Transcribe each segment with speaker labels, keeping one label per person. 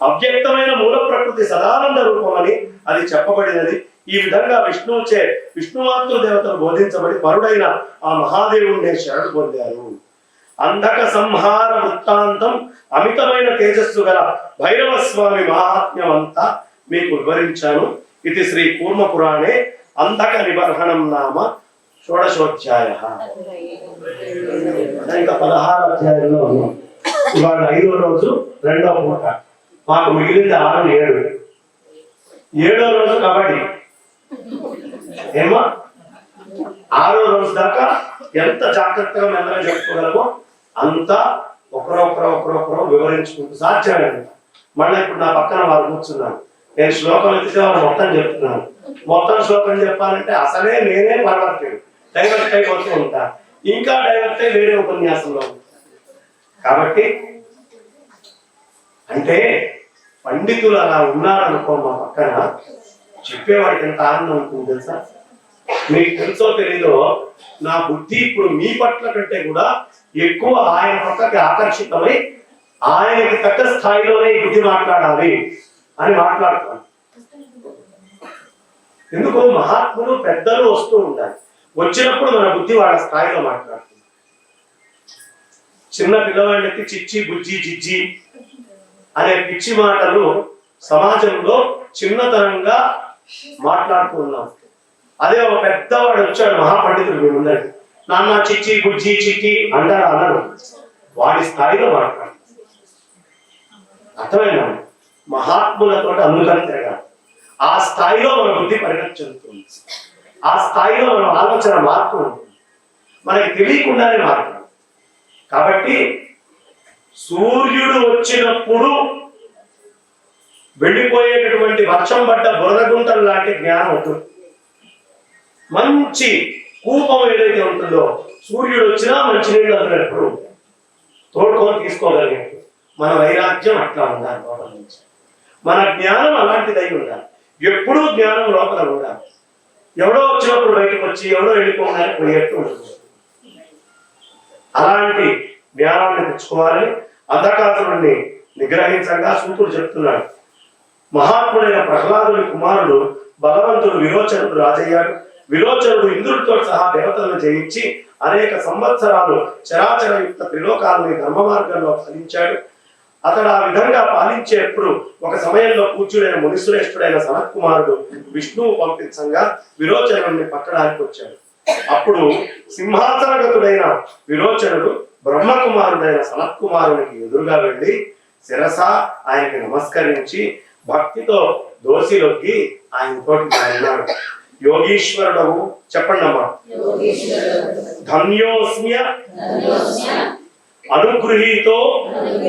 Speaker 1: అవ్యక్తమైన మూల ప్రకృతి సదానంద రూపమని అది చెప్పబడినది. ఈ విధంగా విష్ణుమాతృ దేవతలు బోధించబడి పరుడైన ఆ మహాదేవుణ్ణి శరణు పొందారు. అంధక సంహార వృత్తాంతం అమితమైన తేజస్సు గల భైరవ స్వామి మహాత్మ్యం అంతా మీకు వివరించాను. ఇది శ్రీ కూర్మ పురాణే అంధక నిబర్హణం నామ షోడశోధ్యాయ. ఇంకా 16 అధ్యాయంలో ఉన్నాం. ఇవాళ 5వ రోజు 2వ పూట. మాకు మిగిలింది 6, 7. 7వ రోజు కబడ్డీ. ఏమో 6వ రోజు దాకా ఎంత జాగ్రత్తగా మెల్లగా చెప్పుకోగలమో అంతా ఒకరొకరు వివరించుకుంటూ సాధ్యమైనంత. మళ్ళీ ఇప్పుడు నా పక్కన వారు కూర్చున్నాను. నేను శ్లోకం ఎత్తితే వారు మొత్తం చెప్తున్నాను. మొత్తం శ్లోకం చెప్పాలంటే అసలే నేనే పరవర్తేను, డైవర్ట్ అయిపోతూ ఉంటా. ఇంకా డైవర్ట్ అయి వేరే ఉపన్యాసంలో. కాబట్టి అంటే పండితులు అలా ఉన్నారనుకో మా పక్కన, చెప్పేవాడికి ఎంత ఆనందం ఉంటుంది తెలుసా? మీకు తెలుసో తెలీదో, నా బుద్ధి ఇప్పుడు మీ పట్ల కంటే కూడా ఎక్కువ ఆయన పక్కకి ఆకర్షితమై ఆయనకి తగ్గ స్థాయిలోనే బుద్ధి మాట్లాడాలి అని మాట్లాడుతాను. ఎందుకు? మహాత్ములు పెద్దలు వస్తూ ఉంటారు. వచ్చినప్పుడు మన బుద్ధి వాళ్ళ స్థాయిలో మాట్లాడుతుంది. చిన్న పిల్లవాళ్ళకి చిచ్చి బుజ్జి జిజ్జి అనే పిచ్చి మాటలు సమాజంలో చిన్నతనంగా మాట్లాడుతూ ఉన్నాం. అదే ఒక పెద్దవాడు వచ్చాడు, మహాపండితుడు, మీ ముందరికి, నాన్న చిచ్చి బుజ్జి చిట్టి అంటారు. అన్నారు వాడి స్థాయిలో మాట్లాడు. అర్థమైనా? మహాత్ములతో అందుకని తిరగాలి. ఆ స్థాయిలో మన బుద్ధి పరిణతి చెందుతుంది. ఆ స్థాయిలో మన ఆలోచన మార్పు ఉంటుంది. మనకి తెలియకుండానే మారుతుంది. కాబట్టి సూర్యుడు వచ్చినప్పుడు వెళ్ళిపోయేటటువంటి వర్షం పడ్డ బురదగుంటలు లాంటి జ్ఞానం ఉంటుంది. మంచి కూపం ఏదైతే ఉంటుందో, సూర్యుడు వచ్చినా మంచినీళ్ళు అందులో ఎప్పుడు తోడుకొని తీసుకోగలిగే మన వైరాగ్యం అట్లా ఉండాలి. లోపల నుంచి మన జ్ఞానం అలాంటిదై ఉండాలి. ఎప్పుడూ జ్ఞానం లోపల ఉండాలి. ఎవడో వచ్చినప్పుడు బయటకు వచ్చి ఎవడో వెళ్ళిపోగానే పోయేట్టు ఉంటుంది. అలాంటి జ్ఞానాన్ని తెచ్చుకోవాలని అంధకాసురుణ్ణి నిగ్రహించగా సూతుడు చెప్తున్నాడు. మహాత్ముడైన ప్రహ్లాదుని కుమారుడు బలవంతుడు విరోచనుడు రాజయ్యాడు. విరోచనుడు ఇంద్రుడితో సహా దేవతలను జయించి అనేక సంవత్సరాలు చరాచరయుక్త త్రిలోకాలని ధర్మ మార్గంలో ఫలించాడు. అతడు ఆ విధంగా పాలించేప్పుడు ఒక సమయంలో పూజ్యుడైన మునిశ్రేష్ఠుడైన సనత్కుమారుడు విష్ణువు పంపించగా విరోచనుడిని పట్టడానికి వచ్చాడు. అప్పుడు సింహాసనగతుడైన విరోచనుడు బ్రహ్మకుమారుడైన సనత్కుమారునికి ఎదురుగా వెళ్ళి శిరస ఆయనకి నమస్కరించి భక్తితో దోసిలొగ్గి ఆయనతోటి అన్నాడు, యోగీశ్వరుడవు, చెప్పండి అమ్మా. ధన్యోస్మ్య అనుగృహీతోస్మి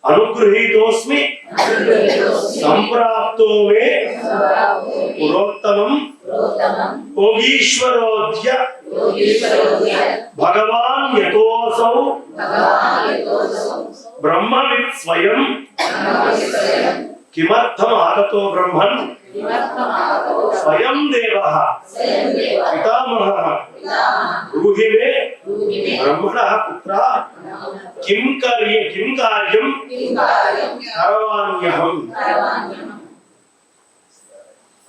Speaker 1: అనుగృహీతోస్మి సంప్రాప్తో మే పురోత్తమం యోగీశ్వరోధ్య భగవాన్ యతోసౌ బ్రహ్మవిత్ స్వయం కిమర్థం ఆగతో బ్రహ్మన్ స్వయం దేవః పితామహః బ్రూహి మే బ్రహ్మణః పుత్రా కిం కార్యం కరవాణ్యహం.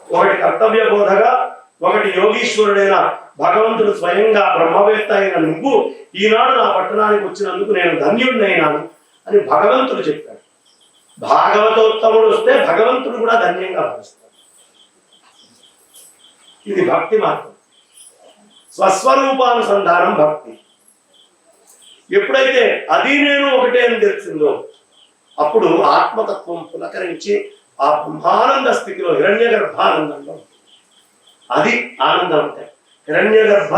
Speaker 1: ఒకటి కర్తవ్య బోధగా, ఒకటి యోగీశ్వరుడైన భగవంతుడు స్వయంగా బ్రహ్మవేత్త అయిన నువ్వు ఈనాడు నా పట్టణానికి వచ్చినందుకు నేను ధన్యుడినైనాను అని భగవంతుడు చెప్పాడు. భాగవతోత్తముడు వస్తే భగవంతుడు కూడా ధన్యంగా భావిస్తాడు. ఇది భక్తి మార్గం. స్వస్వరూపానుసంధానం భక్తి. ఎప్పుడైతే అది నేను ఒకటే అని తెలిసిందో అప్పుడు ఆత్మతత్వం పులకరించి ఆ బ్రహ్మానంద స్థితిలో హిరణ్య గర్భానందంలో అది ఆనందం. అంటే హిరణ్య గర్భ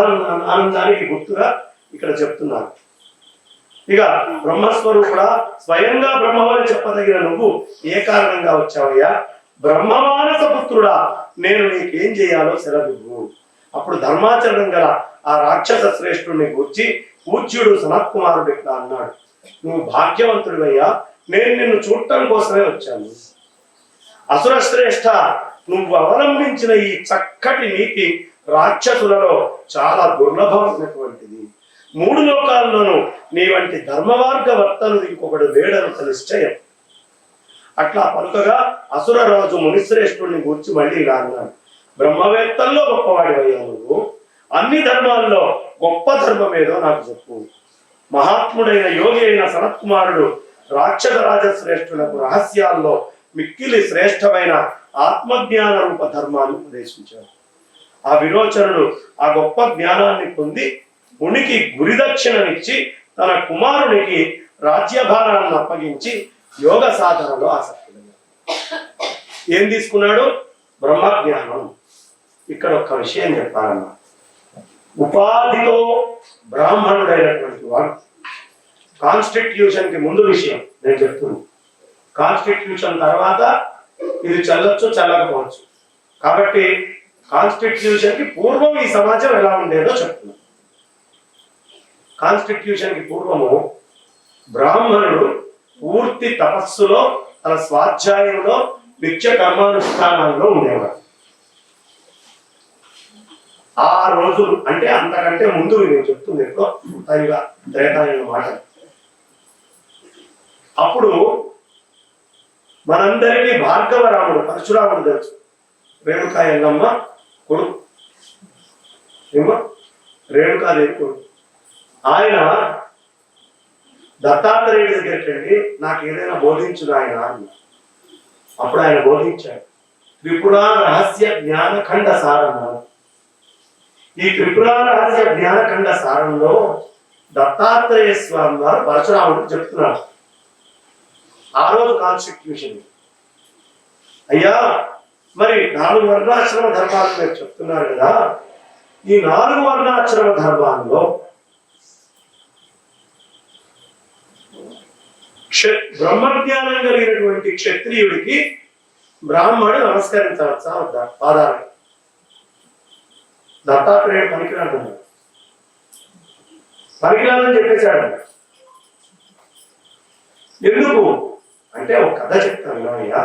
Speaker 1: ఆనందానికి గుర్తుగా ఇక్కడ చెప్తున్నారు. ఇక బ్రహ్మస్వరూపుడా, స్వయంగా బ్రహ్మమని చెప్పదగిన నువ్వు ఏ కారణంగా వచ్చావయ్యా? బ్రహ్మమానస పుత్రుడా, నేను నీకేం చేయాలో సెలవు. అప్పుడు ధర్మాచరణం గల ఆ రాక్షస శ్రేష్ఠుడిని గూర్చి పూజ్యుడు సనత్కుమారుడు ఇట్లా అన్నాడు, నువ్వు భాగ్యవంతుడివయ్యా, నేను నిన్ను చూడటం కోసమే వచ్చాను. అసుర శ్రేష్ఠ, నువ్వు అవలంబించిన ఈ చక్కటి నీతి రాక్షసులలో చాలా దుర్లభమైనటువంటిది. మూడు లోకాల్లోనూ నీ వంటి ధర్మమార్గ వర్తను ఇంకొకడు లేడనంత నిశ్చయం. అట్లా పలుకగా అసురరాజు మునిశ్రేష్ఠుడిని గూర్చి మళ్ళీ ఇలా అన్నాడు, బ్రహ్మవేత్తల్లో గొప్పవాడివయ్యా నువ్వు, అన్ని ధర్మాల్లో గొప్ప ధర్మం ఏదో నాకు చెప్పు. మహాత్ముడైన యోగి అయిన సనత్కుమారుడు రాక్షస రాజశ్రేష్ఠులకు రహస్యాల్లో మిక్కిలి శ్రేష్టమైన ఆత్మజ్ఞాన రూప ధర్మాన్ని ఉపదేశించాడు. ఆ విరోచనుడు ఆ గొప్ప జ్ఞానాన్ని పొంది మునికి గురిదక్షిణనిచ్చి తన కుమారునికి రాజ్యభారాన్ని అప్పగించి యోగ సాధనలో ఆసక్తుడయ్యాడు. ఏం తీసుకున్నాడు? బ్రహ్మజ్ఞానం. ఇక్కడ ఒక విషయం చెప్పాలన్నా, ఉపాధితో బ్రాహ్మణుడైనటువంటి వాడు కాన్స్టిట్యూషన్ కి ముందు విషయం నేను చెప్తున్నాను. కాన్స్టిట్యూషన్ తర్వాత ఇది చల్లొచ్చు చల్లకపోవచ్చు. కాబట్టి కాన్స్టిట్యూషన్ కి పూర్వం ఈ సమాజం ఎలా ఉండేదో చెప్తున్నాను. కాన్స్టిట్యూషన్ కి పూర్వము బ్రాహ్మణుడు పూర్తి తపస్సులో తన స్వాధ్యాయంలో నిత్య కర్మానుష్ఠానాల్లో ఉండేవాడు. ఆ రోజులు అంటే అంతకంటే ముందు నేను చెప్తుంది ఎప్పుడో పైగా త్రేతాయుగ మాట. అప్పుడు మనందరికీ భార్గవరాముడు పరశురాముడు తెలుసు, రేణుకా ఎల్లమ్మ కొడుకు, ఏమో రేణుకాదేవి కొడుకు. ఆయన దత్తాత్రేయుడి దగ్గరికి వెళ్ళి నాకు ఏదైనా బోధించు ఆయన అన్న. అప్పుడు ఆయన బోధించాడు త్రిపురా రహస్య జ్ఞానఖండ సారం. ఈ త్రిపురా రహస్య జ్ఞానఖండ సారంలో దత్తాత్రేయ స్వామి వారు పరశురాముడికి చెప్తున్నారు. ఆ రోజు కాన్స్టిట్యూషన్, అయ్యా మరి 4 వర్ణాశ్రమ ధర్మాలు మీరు చెప్తున్నారు కదా, ఈ 4 వర్ణాశ్రమ ధర్మాల్లో బ్రహ్మజ్ఞానం కలిగినటువంటి క్షత్రియుడికి బ్రాహ్మణుడు నమస్కరించవచ్చా వద్దా? పాదాలు. దత్తాత్రేయుడు పనికిరాదని చెప్పేశాడు. ఎందుకు అంటే ఒక కథ చెప్తాను అయ్యా.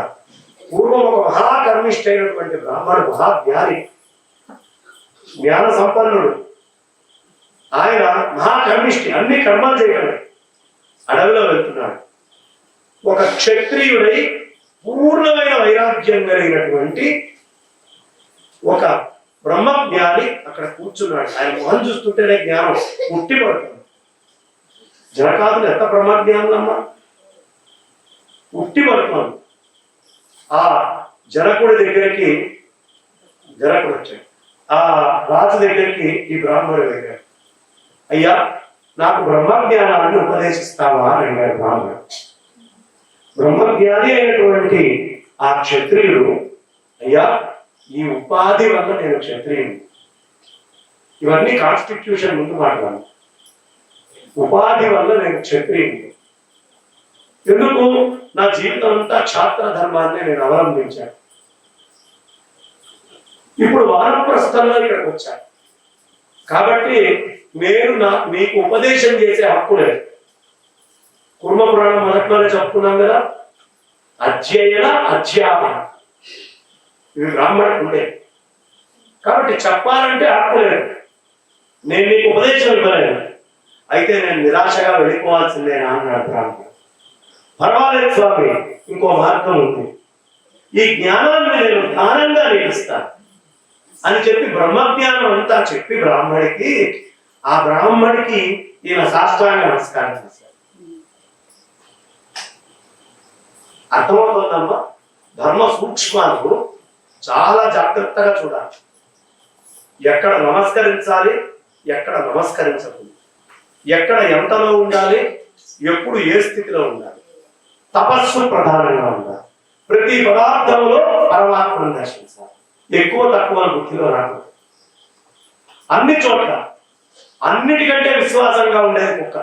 Speaker 1: పూర్వం ఒక మహాకర్మిష్ఠ అయినటువంటి బ్రాహ్మణుడు, మహాజ్ఞాని, జ్ఞాన సంపన్నుడు. ఆయన మహాకర్మిష్ఠి, అన్ని కర్మలు చేయగలడు. అడవిలో వెళ్తున్నాడు. ఒక క్షత్రియుడై పూర్ణమైన వైరాగ్యం కలిగినటువంటి ఒక బ్రహ్మజ్ఞాని అక్కడ కూర్చున్నాడు. ఆయన మొహం చూస్తుంటేనే జ్ఞానం ఉట్టి పడుతుంది. జనకాదులు ఎంత బ్రహ్మజ్ఞానులమ్మా, ఉట్టి పడుతుంది. ఆ జనకుడి దగ్గరికి జనకుడు వచ్చాడు. ఆ రాజు దగ్గరికి ఈ బ్రాహ్మణుడు దగ్గర, అయ్యా నాకు బ్రహ్మజ్ఞానాన్ని ఉపదేశిస్తావా అని అడిగాడు బ్రాహ్మణుడు. బ్రహ్మజ్ఞాని అయినటువంటి ఆ క్షత్రియుడు, అయ్యా ఈ ఉపాధి వల్ల నేను క్షత్రియుడు. ఇవన్నీ కాన్స్టిట్యూషన్ ముందు మాట్లాడాను. ఉపాధి వల్ల నేను క్షత్రియుడు. ఎందుకు? నా జీవితం అంతా క్షాత్ర ధర్మాన్ని నేను అవలంబించాను. ఇప్పుడు వానప్రస్థంలో ఇక్కడికి వచ్చాను కాబట్టి నేను మీకు ఉపదేశం చేసే హక్కు లేదు. కుర్మ పురాణం మొదట్లోనే చెప్పుకున్నాం కదా, అధ్యయన అధ్యాపన ఇవి బ్రాహ్మణుడు ఉండే. కాబట్టి చెప్పాలంటే హక్కు లేదు. నేను నీకు ఉపదేశం ఇవ్వలేదు, అయితే నేను నిరాశగా వెళ్ళిపోవాల్సిందేనా అన్నాడు బ్రాహ్మణుడు. పర్వాలేదు స్వామి, ఇంకో మార్గం ఉంది. ఈ జ్ఞానాన్ని నేను దానంగా నేర్పిస్తాను అని చెప్పి బ్రహ్మజ్ఞానం అంతా చెప్పి బ్రాహ్మడికి, ఆ బ్రాహ్మడికి ఈయన సాష్టాంగ నమస్కారం చేశాడు. అర్థమవుతుందమ్మా? ధర్మ సూక్ష్మాలు చాలా జాగ్రత్తగా చూడాలి. ఎక్కడ నమస్కరించాలి, ఎక్కడ నమస్కరించకూడదు, ఎక్కడ ఎంతలో ఉండాలి, ఎప్పుడు ఏ స్థితిలో ఉండాలి. తపస్సు ప్రధానంగా ఉండాలి. ప్రతి పదార్థంలో పరమాత్మను దర్శించాలి. ఎక్కువ తక్కువ బుద్ధిలో రాకూడదు. అన్ని చోట్ల అన్నిటికంటే విశ్వాసంగా ఉండేది కుక్క.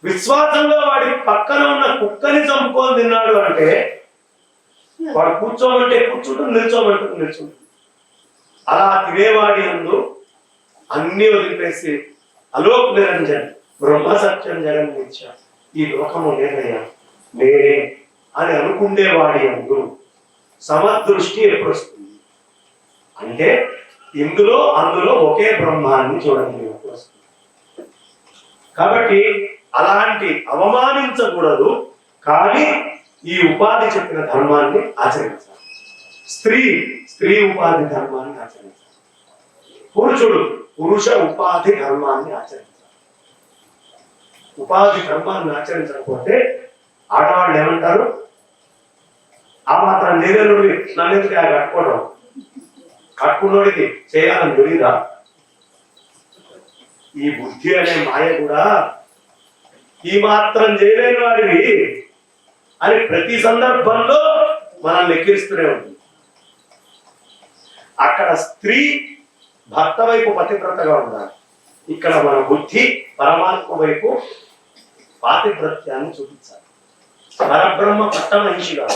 Speaker 1: విశ్వాసంగా వాడి పక్కన ఉన్న కుక్కని చంపుకొని తిన్నాడు అంటే వాడు కూర్చోమంటే కూర్చుంటుంది, నిల్చోమంటే నిల్చుంటుంది. అలా తినేవాడి యందు అన్ని వదిలిపేసి అలోక్ నిరంజన్ బ్రహ్మ సత్యం జగన్ మిథ్య, ఈ లోకము లేదయ్యా నేనే అని అనుకునేవాడి యందు సమదృష్టి ఎప్పుడు వస్తుంది అంటే ఇందులో అందులో ఒకే బ్రహ్మాన్ని చూడండి. కాబట్టి అలాంటి అవమానించకూడదు, కానీ ఈ ఉపాధి చెప్పిన ధర్మాన్ని ఆచరించాలి. స్త్రీ ఉపాధి ధర్మాన్ని ఆచరించాలి. పురుషుడు పురుష ఉపాధి ధర్మాన్ని ఆచరించాలి. ఉపాధి ధర్మాన్ని ఆచరించకపోతే ఆడవాళ్ళు ఏమంటారు? ఆ మాత్రం నేరేనుడి నన్నెందుకు కట్టుకోవడం, కట్టుకున్నోడికి చేయాలని తెలియదా? ఈ బుద్ధి అనే మాయ కూడా ఈ మాత్రం చేయలేని వాడివి అని ప్రతి సందర్భంలో మనల్ని ఎక్కిరిస్తూనే ఉంటుంది. అక్కడ స్త్రీ భర్త వైపు పతివ్రతగా ఉండాలి, ఇక్కడ మన బుద్ధి పరమాత్మ వైపు పాతివ్రత్యాన్ని చూపించాలి. పరబ్రహ్మ పట్టమహిషిగా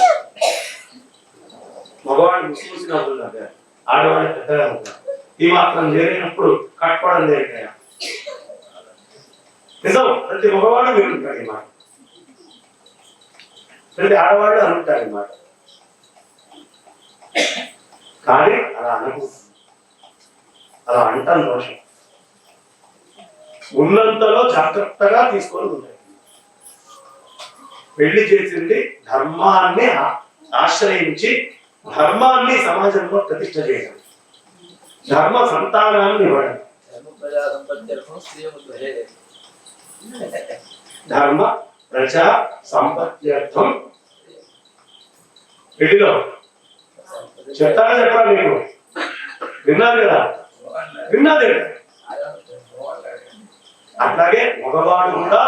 Speaker 1: మగవాడు ముసి నవ్వుతున్నారు, ఆడవాళ్ళు పెద్దగా ఉంటారు. ఈ మాత్రం చేరినప్పుడు కట్టుకోవడం జరిగాయా? నిజం, ప్రతి మగవాడు వింటుంటాడు ఈ మాట, ప్రతి ఆడవాళ్ళు అనుకుంటారు ఈ మాట. కానీ అలా అనుకుంటుంది, అలా అంటాం దోషం. ఉన్నంతలో జాగ్రత్తగా తీసుకొని ఉంటాయి. పెళ్లి చేసింది ధర్మాన్ని ఆశ్రయించి ధర్మాన్ని సమాజంలో ప్రతిష్ట చేయడం, ధర్మ సంతానాన్ని ఇవ్వడం. ధర్మ ప్రజా సంపత్త్యర్థం పెళ్లిలో చెప్తారా చెప్పరా? మీకు విన్నారు కదా, విన్నదే. అట్లాగే మగవాడు కూడా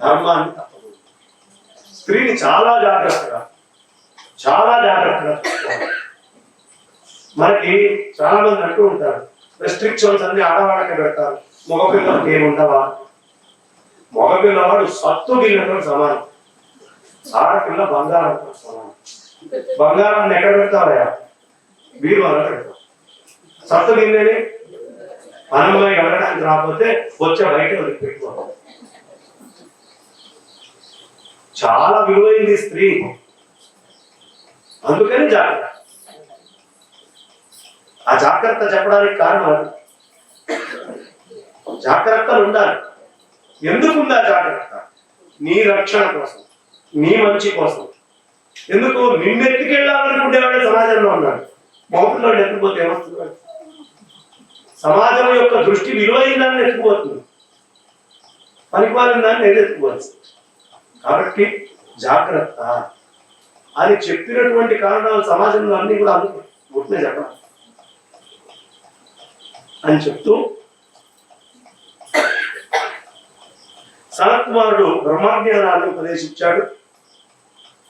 Speaker 1: ధర్మాన్ని తప్పదు. స్త్రీని చాలా జాగ్రత్తగా చూసుకోవాలి. మనకి చాలా మంది అంటూ ఉంటారు, రెస్ట్రిక్షన్స్ అన్ని ఆడవాళ్ళకి పెడతారు, మగపిల్లలకి ఏముండవా? మగపిల్లవాడు సత్తు గిన్నెతో సమానం, ఆడపిల్ల బంగారంతో సమానం. బంగారాన్ని ఎక్కడ పెడతావయ్యా? వీరు అలా పెడతాం. సత్తు గిన్నెని మనమై వెళ్ళడానికి రాకపోతే వచ్చే బయట పెట్టుకోవాలి. చాలా విలువైంది స్త్రీ, అందుకని జాగ్రత్త. ఆ జాగ్రత్త చెప్పడానికి కారణం అది. జాగ్రత్తలు ఉండాలి. ఎందుకుందా జాగ్రత్త? నీ రక్షణ కోసం, నీ మంచి కోసం. ఎందుకు? నిన్నెత్తికెళ్ళాలనుకునేవాడే సమాజంలో ఉన్నాడు. మౌనంలో ఎత్తుకుపోతే ఏమొస్తున్నాడు? సమాజం యొక్క దృష్టి విలువైన దాన్ని ఎత్తుకుపోతుంది, పనికిమాలిన దాన్ని ఎత్తుకుపోవచ్చు. కాబట్టి జాగ్రత్త అని చెప్పినటువంటి కారణాలు సమాజంలో అన్ని కూడా గుర్తునే చెప్పాలి అని చెప్తూ, సనత్కుమారుడు బ్రహ్మజ్ఞానాన్ని ఉపదేశించాడు.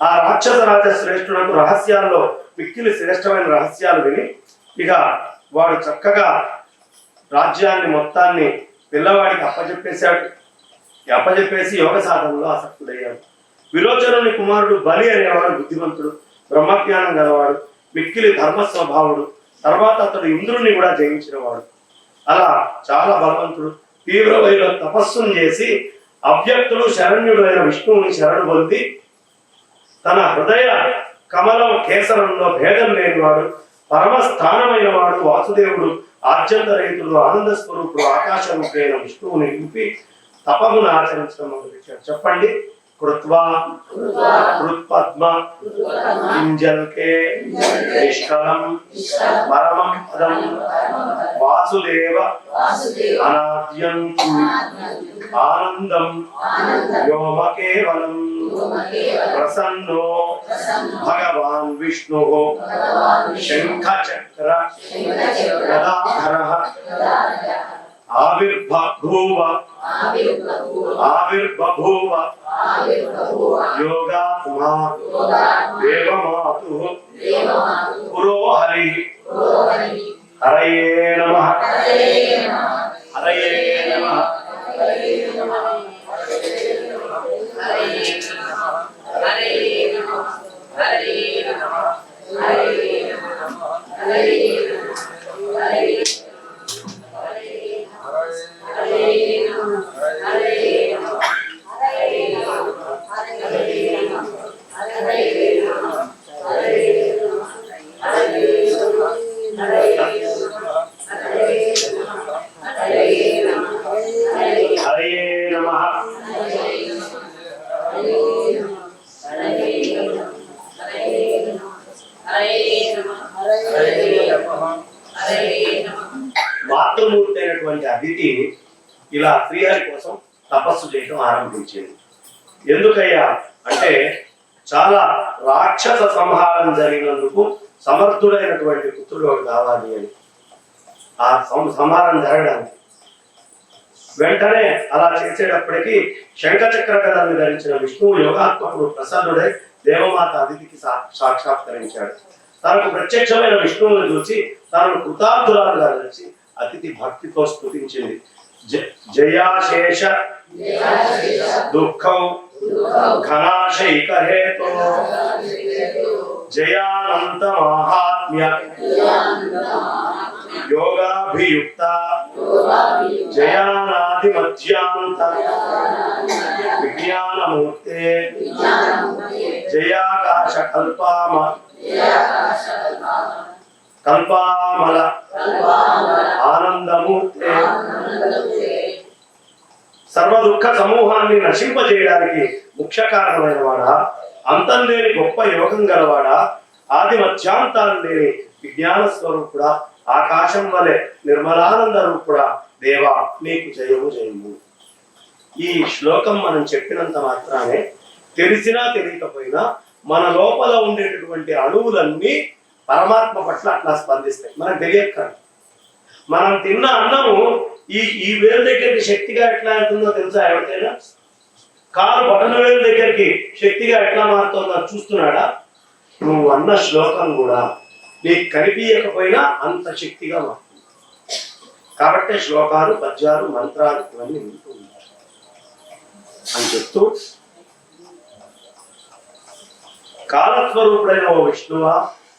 Speaker 1: ఆ రాక్షస రాజ శ్రేష్ఠులకు రహస్యాల్లో మిక్కిలి శ్రేష్టమైన రహస్యాలు విని ఇక వాడు చక్కగా రాజ్యాన్ని మొత్తాన్ని పిల్లవాడికి అప్పచెప్పేశాడు. అప్పచెప్పేసి యోగ సాధనలో ఆసక్తుడయ్యాడు. విరోచనుని కుమారుడు బలి అనేవాడు బుద్ధిమంతుడు, బ్రహ్మజ్ఞానం గలవాడు, మిక్కిలి ధర్మ స్వభావుడు. తర్వాత అతడు ఇంద్రుణ్ణి కూడా జయించినవాడు. అలా చాలా బలవంతుడు. తీవ్రమైన తపస్సును చేసి అవ్యక్తుడు శరణ్యుడు అయిన విష్ణువుని శరణు పొంది తన హృదయ కమలం కేసరంలో భేదం లేనివాడు, పరమస్థానమైన వాడు వాసుదేవుడు, ఆద్యంతరహితుడు, ఆనంద స్వరూపుడు, ఆకాశముఖైన విష్ణువుని నింపి తపమును ఆచరించడం మొదలుపెట్టాడు. చెప్పండి. కృత్వా కృత్పద్మ కింజల్కే నిష్కలం పరమం పదం వాసుదేవ అనాద్యం ఆనందం వ్యోమకేవలం ప్రసన్నో భగవాన్ విష్ణు శంఖచక్ర గదాధరః ఆవిర్బభూవ యోగాత్మా దేవమాతుః పురో హరిః. హరయే నమః, హరయే నమః. హరయే మాతృమూర్తి అయినటువంటి అదితి ఇలా శ్రీహరి కోసం తపస్సు చేయడం ఆరంభించింది. ఎందుకయ్యా అంటే చాలా రాక్షస సంహారం జరిగినందుకు సమర్థుడైనటువంటి పుత్రుడు ఒకటి కావాలి అని. ఆ సంహారం జరగడానికి వెంటనే అలా చేసేటప్పటికీ శంఖచక్ర గదాన్ని ధరించిన విష్ణువు యోగాత్మకుడు ప్రసన్నుడై దేవమాత అదితికి సాక్షాత్కరించాడు. తనకు ప్రత్యక్షమైన విష్ణువుని చూసి తనను కృతార్థురాలుగా నిలిచి అతిథి భక్తితో స్తుతించింది. జయాశేష దుఃఖం ఘనాశైక హేతో జయానంత మహాత్మ్య యోగాభియుక్త జయానాది మధ్యాంత విజ్ఞానమూర్తే జయాకాశ కల్పామల ఆనందమూర్తే సర్వ దుఃఖ సమూహాన్ని నశింపజేయడానికి ముఖ్య కారణమైన వాడా, అంతం లేని గొప్ప యోగం గలవాడా, ఆది మధ్యాంతాలు లేని విజ్ఞాన స్వరూపుడా, ఆకాశం వలె నిర్మలానంద రూపుడా, దేవా నీకు జయము జయము. ఈ శ్లోకం మనం చెప్పినంత మాత్రానే తెలిసినా తెలియకపోయినా మన లోపల ఉండేటటువంటి అణువులన్నీ పరమాత్మ పట్ల అట్లా స్పందిస్తాయి. మనకు తెలియక మనం తిన్న అన్నము ఈ వేలు దగ్గరికి శక్తిగా ఎట్లా అవుతుందో తెలుసా ఎవరికైనా? కారు బటన్ వేలు దగ్గరికి శక్తిగా ఎట్లా మారుతుందో చూస్తున్నాడా? నువ్వు అన్న శ్లోకం కూడా నీకు కనిపించకపోయినా అంత శక్తిగా మారుతుంది. కాబట్టి శ్లోకాలు, పద్యాలు, మంత్రాలు ఇవన్నీ వింటూ ఉంటారు అని చెప్తూ, కాలస్వరూపుడైన ఓ విష్ణువా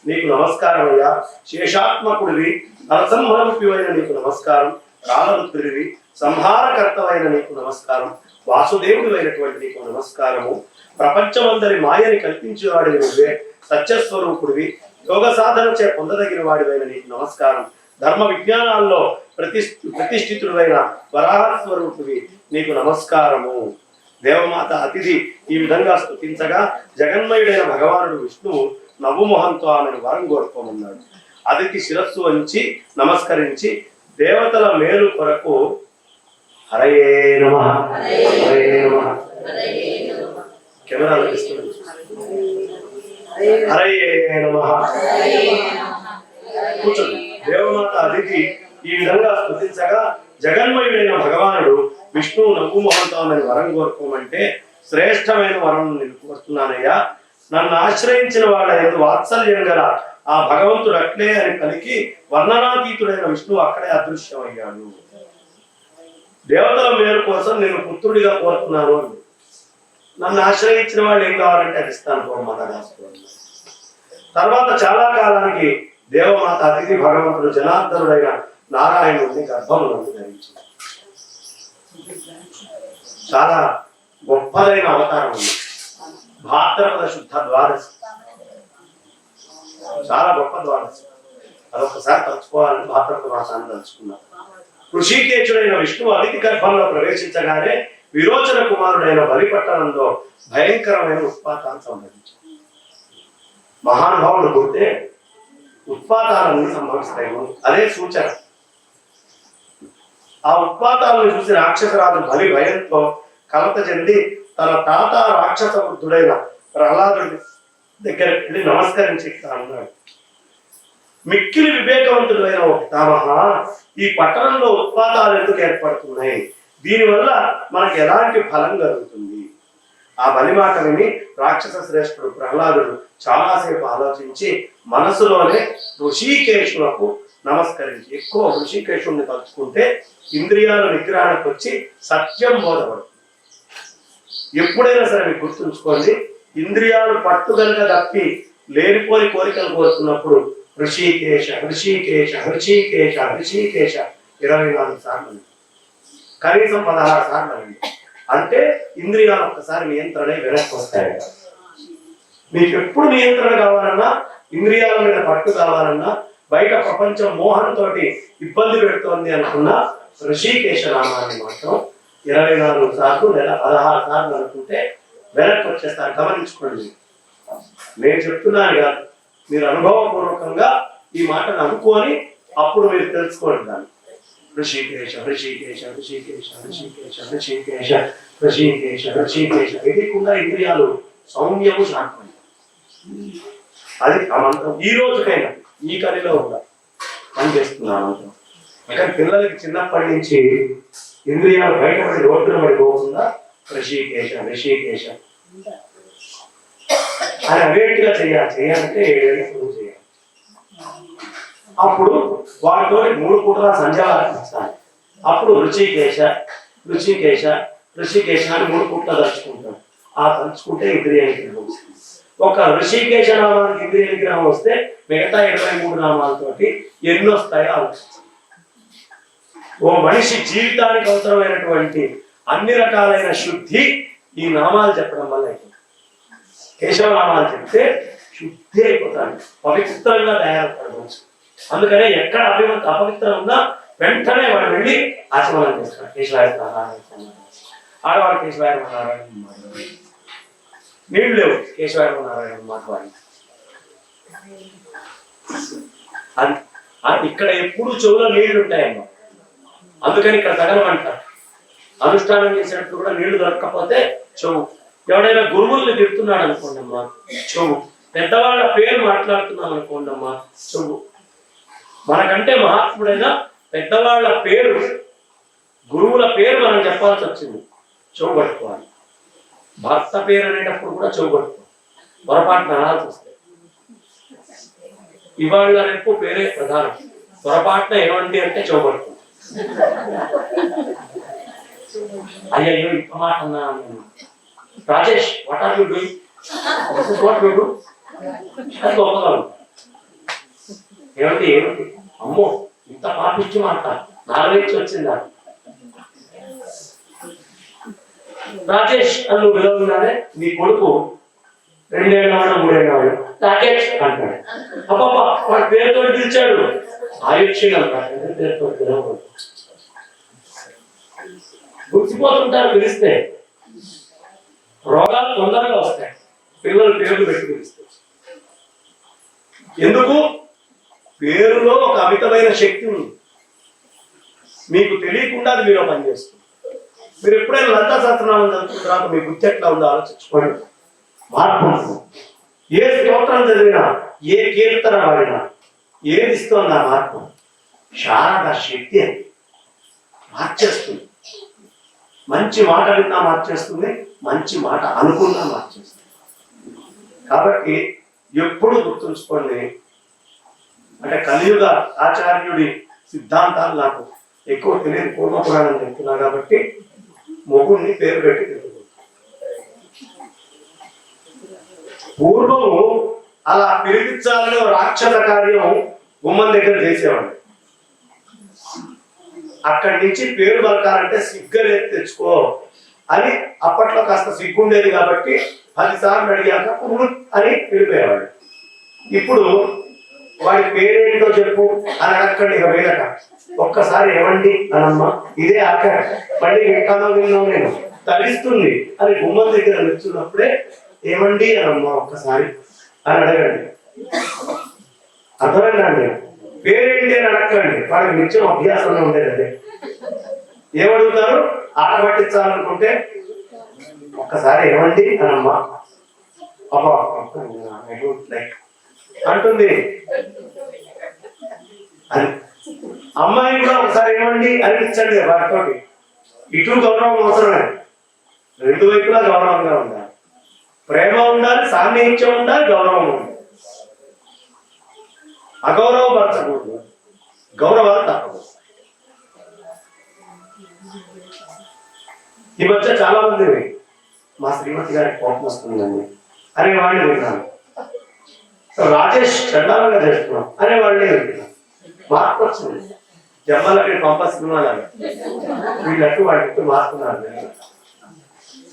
Speaker 1: నీకు నమస్కారం అయ్యా. శేషాత్మకుడివి, నరసింహరూపివైన నీకు నమస్కారం. కాలరుద్రుడివి, సంహారకర్తవైన నీకు నమస్కారం. వాసుదేవుడు అయినటువంటి నీకు నమస్కారము. ప్రపంచమందరి మాయని కల్పించేవాడివి నువ్వే. సత్యస్వరూపుడివి, యోగ సాధనచే పొందదగిన వాడివైన నీకు నమస్కారం. ధర్మ విజ్ఞానాల్లో ప్రతిష్ఠితుడైన వరాహస్వరూపుడివి నీకు నమస్కారము. దేవమాత అతిథి ఈ విధంగా స్తుతించగా జగన్మయుడైన భగవానుడు విష్ణువు నవ్వు మొహంతో ఆమెను వరం కోరుకోమన్నాడు. అతిథి శిరస్సు వంచి నమస్కరించి దేవతల మేలు కొరకు హరయే నమః హరయే నమః కెమెరా ఇస్తుంది హరయే నమః కూర్చోండి. దేవమాత అతిథి ఈ విధంగా స్తుతించగా జగన్మయుడైన భగవానుడు విష్ణువు నవ్వు మొహంతో ఆమెను వరం కోరుకోమంటే, శ్రేష్టమైన వరం నేను కోరుతున్నానయ్యా. నన్ను ఆశ్రయించిన వాళ్ళ ఎందు వాత్సల్యం గల ఆ భగవంతుడు అట్లే అని పలికి వర్ణనాతీతుడైన విష్ణువు అక్కడే అదృశ్యమయ్యాడు. దేవతల మేలు కోసం నేను పుత్రుడిగా కోరుతున్నాను అని. నన్ను ఆశ్రయించిన వాళ్ళు ఏం కావాలంటే అది ఇస్తాను తర్వాత చాలా కాలానికి దేవమాత అతిథి భగవంతుడు జనార్దనుడైన నారాయణుడిని గర్భములను ధరించింది. చాలా గొప్పదైన అవతారం ఉంది. భాద్రపద శుద్ధ ద్వాదశి చాలా గొప్ప ద్వాదశి. అదొకసారి తలుచుకోవాలని భాద్రపద మాసాన్ని తలుచుకున్నాం. ఋషికేశుడైన విష్ణువు అతిథి గర్భంలో ప్రవేశించగానే విరోచన కుమారుడైన బలిపట్టణంలో భయంకరమైన ఉత్పాతాలు సంభవించాయి. మహానుభావుడు పుడితే ఉత్పాతాలన్నీ సంభవిస్తాయి. అదే సూచన. ఆ ఉత్పాతాలను చూసి రాక్షసరాజు బలి భయంతో కలత చెంది తన తాత రాక్షస వృద్ధుడైన ప్రహ్లాదుడి దగ్గరికి వెళ్ళి నమస్కరించి అన్నాడు. మిక్కిలి వివేకవంతుడు అయిన ఒక పితామహ, ఈ పట్టణంలో ఉత్పాతాలు ఎందుకు ఏర్పడుతున్నాయి? దీనివల్ల మనకు ఎలాంటి ఫలం కలుగుతుంది? ఆ బలి మాట విని రాక్షస శ్రేష్ఠుడు ప్రహ్లాదుడు చాలాసేపు ఆలోచించి మనసులోనే ఋషికేశులకు నమస్కరించి, ఎక్కువ ఋషికేశుడిని తలుచుకుంటే ఇంద్రియాల నిగ్రహానికి వచ్చి సత్యం బోధపడుతుంది. ఎప్పుడైనా సరే మీకు గుర్తుంచుకోండి, ఇంద్రియాలు పట్టుదలగా తప్పి లేనిపోని కోరికలు కోరుతున్నప్పుడు ఋషికేశ ఋషికేశ ఋషికేశ ఋషికేశ 24 సార్లు, కనీసం 16 సార్లు అండి. అంటే ఇంద్రియాలు ఒక్కసారి నియంత్రణ వెనక్కి వస్తాయి. మీకు ఎప్పుడు నియంత్రణ కావాలన్నా, ఇంద్రియాల మీద పట్టు కావాలన్నా, బయట ప్రపంచం మోహంతో ఇబ్బంది పెడుతోంది అనుకున్న ఋషికేశ నామాన్ని మాత్రం 24 సార్లు లేదా 16 సార్లు అనుకుంటే వెనక్కి వచ్చేస్తారు. గమనించుకోండి, నేను చెప్తున్నాను కాదు, మీరు అనుభవపూర్వకంగా ఈ మాటను అనుకొని అప్పుడు మీరు తెలుసుకోండి దాన్ని. ఋషికేశ ఋషికేశ ఋషికేశ ఋషికేశ ఋషికేశ ఋషికేశ ఋషికేశ. తెలియకుండా ఇంద్రియాలు సౌమ్యము శాంతమైన అది ఆ మంత్రం ఈ రోజుకైనా ఈ కలిలో కూడా పనిచేస్తున్నాను. అంటే పిల్లలకి చిన్నప్పటి నుంచి ఇంద్రియాలు బయటపడి రోడ్డున పడిపోకుండా ఋషికేశ ఋషికేశ అని అవేటిగా చేయాలంటే 7 ఏళ్ళు చేయాలి. అప్పుడు వాటితో 3 పూటల సంధ్యావారం ఇస్తాను. అప్పుడు ఋషికేశ ఋషికేశ ఋషికేశ అని 3 పూటలు తలుచుకుంటాం. ఆ తలుచుకుంటే ఇంద్రియ నిగ్రహం వస్తుంది. ఒక ఋషికేశ నామానికి ఇంద్రియ నిగ్రహం వస్తే మిగతా 23 నామాలతోటి ఎన్ని వస్తాయో ఆలోచించాలి. ఓ మనిషి జీవితానికి అవసరమైనటువంటి అన్ని రకాలైన శుద్ధి ఈ నామాలు చెప్పడం వల్ల అయిపోతుంది. కేశవ నామాలు చెప్తే శుద్ధి అయిపోతాడు, పవిత్రంగా తయారవుతాడు. అందుకనే ఎక్కడ అపవిత్రం ఉన్నా వెంటనే వాడు వెళ్ళి ఆచమనం చేస్తాడు. కేశవాయ ఆడవాడు కేశవాయ నారాయణ నీళ్ళు లేవు, కేశవాయ నారాయణ మాట్లాడి అది ఇక్కడ ఎప్పుడు చెవులో నీళ్లు ఉంటాయమ్మా. అందుకని ఇక్కడ తగలమంటారు. అనుష్ఠానం చేసినప్పుడు కూడా నీళ్లు దొరకకపోతే చెవు. ఎవడైనా గురువుల్ని తిడుతున్నాడు అనుకోండి అమ్మా, చెవు. పెద్దవాళ్ళ పేరు మాట్లాడుతున్నాం అనుకోండి అమ్మా, చెవు. మనకంటే మహాత్ముడైన పెద్దవాళ్ళ పేరు, గురువుల పేరు మనం చెప్పాల్సి వచ్చింది, చెవు పట్టుకోవాలి. భర్త పేరు అనేటప్పుడు కూడా చెవు పట్టుకోవాలి, పొరపాటున అనాల్సి వస్తాయి. ఇవాళ రేపు పేరే ప్రధానం, పొరపాటున ఏమండి అంటే చెవు పట్టుకోవాలి. అయ్యో ఇంత మాట అన్నా Rajesh, what are you doing? What you do? అది గొప్పగా ఉంటుంది. ఏమిటి ఏమిటి అమ్మో ఇంత పాపించి మాట నాలుగైదు వచ్చిందా? రాజేష్ అని నువ్వు పిలవగానే నీ కొడుకు 2 ఏళ్ళ 3 ఏళ్ళ రాకేష్ అంటాడు. అబ్బా వాడి పేరుతో పిలిచాడు, ఆయుష్యంగా పేరుతో పిలవకూడదు. గుర్తిపోతుంటారు పిలిస్తే, రోగాలు తొందరగా వస్తాయి పిల్లలు పేర్లు పెట్టి పిలిస్తే. ఎందుకు? పేరులో ఒక అమితమైన శక్తి ఉంది, మీకు తెలియకుండా అది మీరు పనిచేస్తుంది. మీరు ఎప్పుడైనా లలితా సహస్రనామం చదువుకున్న తర్వాత మీ బుద్ధి ఎట్లా ఉందో ఆలోచించుకోండి. మార్పు ఏ స్తోత్రం చదివినా, ఏ కీర్తన వాడినా ఏది ఇస్తోంది ఆ మార్పు? శారద శక్తి అని మార్చేస్తుంది. మంచి మాట విన్నా మార్చేస్తుంది, మంచి మాట అనుకున్నా మార్చేస్తుంది. కాబట్టి ఎప్పుడు గుర్తుంచుకోండి, అంటే కలియుగ ఆచార్యుడి సిద్ధాంతాలు నాకు ఎక్కువ తెలియదు, పూర్వ పురాణం చెప్తున్నా కాబట్టి మొగుడిని పేరు పెట్టి తెలుగు. పూర్వము అలా పిలిపించాలని రాక్షస కార్యం గుమ్మం దగ్గర చేసేవాడు. అక్కడి నుంచి పేరు పలకాలంటే సిగ్గలేదు తెచ్చుకో అని అప్పట్లో కాస్త సిగ్గుండేది కాబట్టి 10 సార్లు అడిగాక పురుడు అని పిలిపేవాడు. ఇప్పుడు వాడి పేరేంటో చెప్పు అని అడగండి. ఇక వేదట ఒక్కసారి ఏమండి అనమ్మ, ఇదే ఆక మళ్ళీ ఎక్కడో విన్నాను నేను తలిస్తుంది అని గుమ్మం దగ్గర నిల్చున్నప్పుడే ఏమండి అనమ్మ ఒక్కసారి అని అడగండి. అర్థమైందండి? పేరేంటి అని అడగండి. వాడికి నిత్యం అభ్యాసంలో ఉండేది అదే. ఏమడుగుతారు? ఆట పట్టించాలనుకుంటే ఒక్కసారి ఏమండి అనమ్మా అంటుంది. అని అమ్మాయి కూడా ఒకసారి ఏమండి అనిపించండి. వాటితోటి ఇటు గౌరవం అవసరమే, 2 వైపులా గౌరవంగా ఉండాలి. ప్రేమ ఉండాలి, సాన్నిహిత్యం ఉండాలి, గౌరవం ఉండాలి. అగౌరవపరచకూడదు, గౌరవాలు తప్పకూడదు. ఈ మధ్య చాలా మంది మా శ్రీమతి గారికి కోపం వస్తుందండి అనే వాళ్ళని విన్నాను. రాజేష్ చండాలంగా చేస్తున్నాం అనే వాళ్ళని విన్నాను. మార్పు వచ్చింది. జమ్మలకి పంప సినిమాలాగా వీళ్ళట్టు వాళ్ళకి మారుతున్నారు.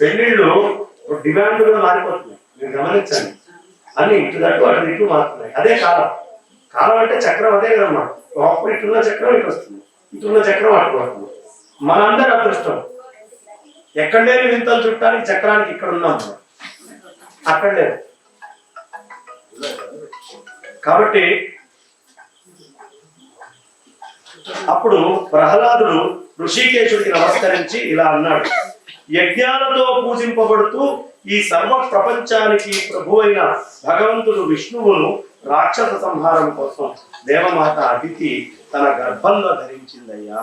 Speaker 1: పెళ్లిళ్ళు డిమాండ్గా మారిపోతున్నాయి, మీరు గమనించండి. అన్ని ఇటు తట్టు అటు ఇటు మారుతున్నాయి. అదే కాలం. కాలం అంటే చక్రం అదే కదమ్మా. ఒకప్పుడు ఇటున్న చక్రం ఇటు వస్తుంది, ఇటున్న చక్రం అటు వస్తుంది. మనందరి అదృష్టం ఎక్కడ లేని వింతలు చుట్టానికి చక్రానికి ఇక్కడ ఉన్నాం మనం, అక్కడ లేదు. కాబట్టి అప్పుడు ప్రహ్లాదుడు ఋషికేశుడికి నమస్కరించి ఇలా అన్నాడు, యజ్ఞాలతో పూజింపబడుతూ ఈ సర్వ ప్రపంచానికి ప్రభు అయిన భగవంతుడు విష్ణువును రాక్షస సంహారం కోసం దేవమాత అదితి తన గర్భంలో ధరించిందయ్యా.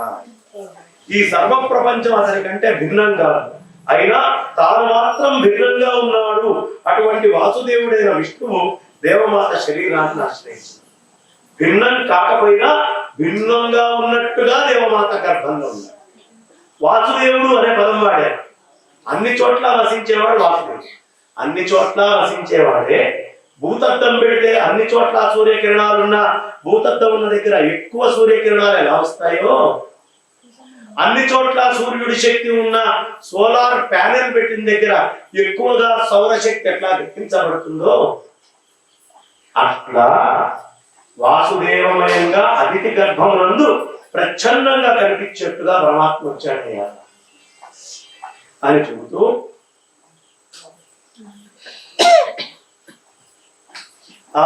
Speaker 1: ఈ సర్వ ప్రపంచం అతని కంటే భిన్నంగా, అయినా తాను మాత్రం భిన్నంగా ఉన్నాడు. అటువంటి వాసుదేవుడైన విష్ణువు దేవమాత శరీరాన్ని ఆశ్రయించింది. భిన్నం కాకపోయినా భిన్నంగా ఉన్నట్టుగా దేవమాత గర్భంలో ఉన్నాడు. వాసుదేవుడు అనే పదం వాడారు. అన్ని చోట్ల వసించేవాడు వాసుదేవుడు. అన్ని చోట్ల వసించేవాడే. భూతద్దం పెడితే అన్ని చోట్ల సూర్యకిరణాలున్న భూతద్దం ఉన్న దగ్గర ఎక్కువ సూర్యకిరణాలు ఎలా వస్తాయో, అన్ని చోట్ల సూర్యుడి శక్తి ఉన్న సోలార్ ప్యానెల్ పెట్టిన దగ్గర ఎక్కువగా సౌరశక్తి ఎట్లా గ్రహించబడుతుందో, అట్లా వాసుదేవమయంగా అతిథి గర్భమునందు ప్రచ్ఛన్నంగా కనిపించేట్టుగా పరమాత్మ వచ్చాడయ్యా అని చెబుతూ ఆ